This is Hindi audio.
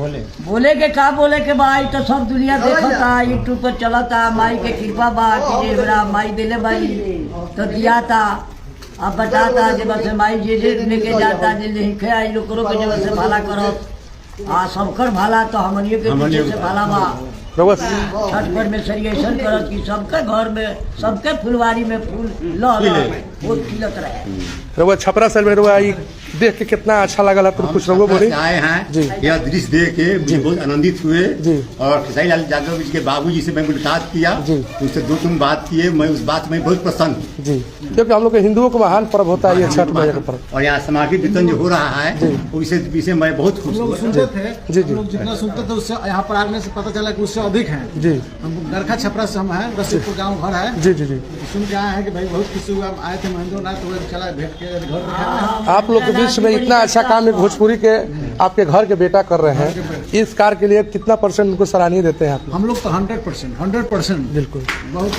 बोले के का बोले के भाई तो सब दुनिया देखता यूट्यूब पर चलता माई के कृपा बा कि बड़ा माई दिले भाई तो दिया था अब बताता जब से माई जे लेके जाता जे लिखे आई लोग करो के जब से भला करो सबकर भला तो हमनियो के पीछे से भला बा छठ पर में सरिएशन करत की सबके घर में सबके फुलवारी में फूल फूल खिलत रहे। छपरा सर में देख के कितना अच्छा लगा तो कुछ लोगों बोले आए हैं जी। यह दृश्य देख के बहुत आनंदित हुए जी। और खेसारी लाल यादव जी के बाबूजी से मैं मुलाकात किया जी। उससे 2-3 बात किए, मैं उस बात में बहुत प्रसन्न हूँ जी, क्योंकि हम लोग के हिंदुओं का महान पर्व होता है ये छठ मैया का पर्व। और यहाँ सामाजिक वितरण जो हो रहा है उसे मैं बहुत खुश हूँ। सुनते थे जी जी, जितना सुनते थे उससे यहाँ पर आने से पता चला कि उससे अधिक है जी। हम गरखा छपरा से हम हैं, रसीदपुर गाँव घर है जी जी जी। सुन के आए हैं कि भाई बहुत खुशी हुआ, आए थे महेंद्रनाथ तो चला भेंट के घर। आप लोग के बीच में इतना अच्छा काम है भोजपुरी के आपके घर के बेटा कर रहे हैं, इस कार्य के लिए कितना % उनको सराहनीय देते हैं आप? हम लोग तो 100% बिल्कुल बहुत